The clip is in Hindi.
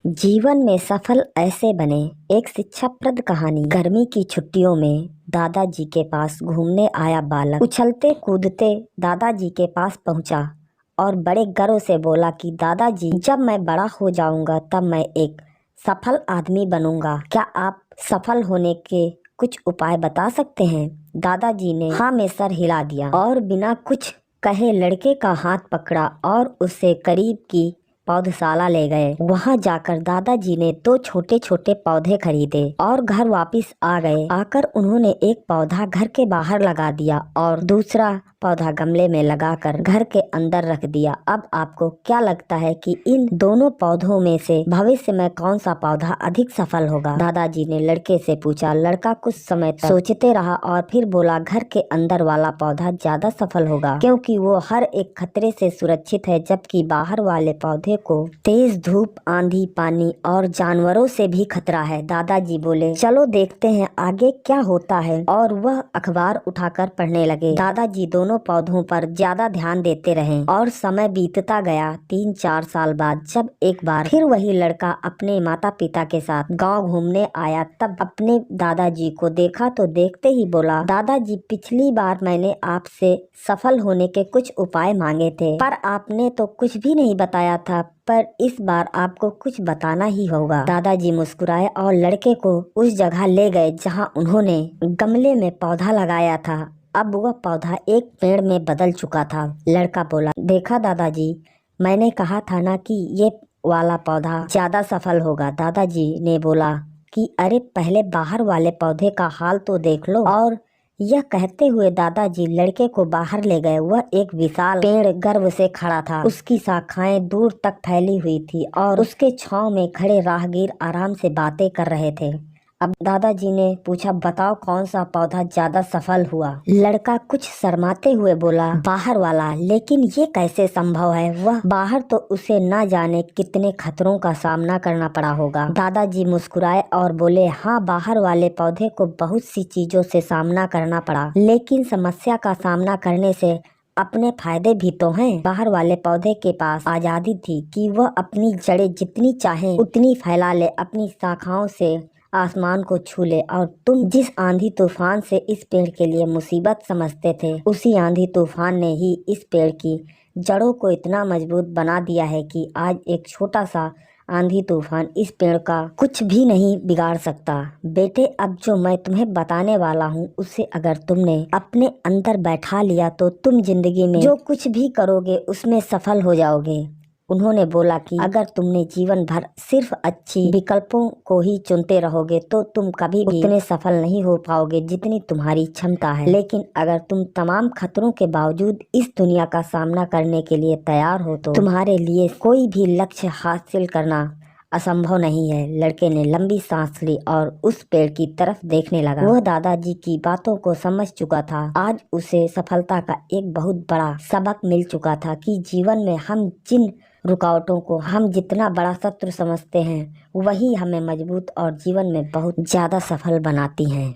जीवन में सफल ऐसे बने। एक शिक्षाप्रद कहानी। गर्मी की छुट्टियों में दादाजी के पास घूमने आया बालक उछलते कूदते दादाजी के पास पहुंचा और बड़े गर्व से बोला कि दादाजी, जब मैं बड़ा हो जाऊंगा तब मैं एक सफल आदमी बनूंगा। क्या आप सफल होने के कुछ उपाय बता सकते हैं? दादाजी ने हाँ में सर हिला दिया और बिना कुछ कहे लड़के का हाथ पकड़ा और उसे करीब की पौधशाला ले गए। वहां जाकर दादाजी ने 2 छोटे छोटे पौधे खरीदे और घर वापस आ गए। आकर उन्होंने एक पौधा घर के बाहर लगा दिया और दूसरा पौधा गमले में लगाकर घर के अंदर रख दिया। अब आपको क्या लगता है कि इन दोनों पौधों में से भविष्य में कौन सा पौधा अधिक सफल होगा? दादाजी ने लड़के से पूछा। लड़का कुछ समय तक सोचते रहा और फिर बोला, घर के अंदर वाला पौधा ज्यादा सफल होगा, क्योंकि वो हर एक खतरे से सुरक्षित है, जबकि बाहर वाले पौधे को तेज धूप, आंधी, पानी और जानवरों से भी खतरा है। दादाजी बोले, चलो देखते हैं आगे क्या होता है, और वह अखबार उठाकर पढ़ने लगे। दादाजी दोनों पौधों पर ज्यादा ध्यान देते रहे और समय बीतता गया। 3-4 साल बाद जब एक बार फिर वही लड़का अपने माता पिता के साथ गांव घूमने आया, तब अपने दादाजी को देखा तो देखते ही बोला, दादाजी, पिछली बार मैंने आपसे सफल होने के कुछ उपाय मांगे थे, पर आपने तो कुछ भी नहीं बताया था, पर इस बार आपको कुछ बताना ही होगा। दादाजी मुस्कुराए और लड़के को उस जगह ले गए जहां उन्होंने गमले में पौधा लगाया था। अब वह पौधा एक पेड़ में बदल चुका था। लड़का बोला, देखा दादाजी, मैंने कहा था ना कि ये वाला पौधा ज्यादा सफल होगा। दादाजी ने बोला कि अरे, पहले बाहर वाले पौधे का हाल तो देख लो। और यह कहते हुए दादाजी लड़के को बाहर ले गए। वह एक विशाल पेड़ गर्व से खड़ा था। उसकी शाखाएं दूर तक फैली हुई थी और उसके छांव में खड़े राहगीर आराम से बातें कर रहे थे। अब दादाजी ने पूछा, बताओ कौन सा पौधा ज्यादा सफल हुआ? लड़का कुछ शर्माते हुए बोला, बाहर वाला। लेकिन ये कैसे संभव है? वह बाहर तो उसे न जाने कितने खतरों का सामना करना पड़ा होगा। दादाजी मुस्कुराए और बोले, हाँ, बाहर वाले पौधे को बहुत सी चीजों से सामना करना पड़ा, लेकिन समस्या का सामना करने से अपने फायदे भी तो हैं। बाहर वाले पौधे के पास आजादी थी कि वह अपनी जड़ें जितनी चाहे उतनी फैला ले, अपनी शाखाओं से आसमान को छू ले। और तुम जिस आंधी तूफान से इस पेड़ के लिए मुसीबत समझते थे, उसी आंधी तूफान ने ही इस पेड़ की जड़ों को इतना मजबूत बना दिया है कि आज एक छोटा सा आंधी तूफान इस पेड़ का कुछ भी नहीं बिगाड़ सकता। बेटे, अब जो मैं तुम्हें बताने वाला हूँ, उसे अगर तुमने अपने अंदर बैठा लिया तो तुम जिंदगी में जो कुछ भी करोगे उसमें सफल हो जाओगे। उन्होंने बोला कि अगर तुमने जीवन भर सिर्फ अच्छी विकल्पों को ही चुनते रहोगे तो तुम कभी भी उतने सफल नहीं हो पाओगे जितनी तुम्हारी क्षमता है। लेकिन अगर तुम तमाम खतरों के बावजूद इस दुनिया का सामना करने के लिए तैयार हो तो तुम्हारे लिए कोई भी लक्ष्य हासिल करना असंभव नहीं है। लड़के ने लंबी सांस ली और उस पेड़ की तरफ देखने लगा। वह दादाजी की बातों को समझ चुका था। आज उसे सफलता का एक बहुत बड़ा सबक मिल चुका था कि जीवन में हम जिन रुकावटों को हम जितना बड़ा शत्रु समझते हैं, वही हमें मजबूत और जीवन में बहुत ज्यादा सफल बनाती हैं।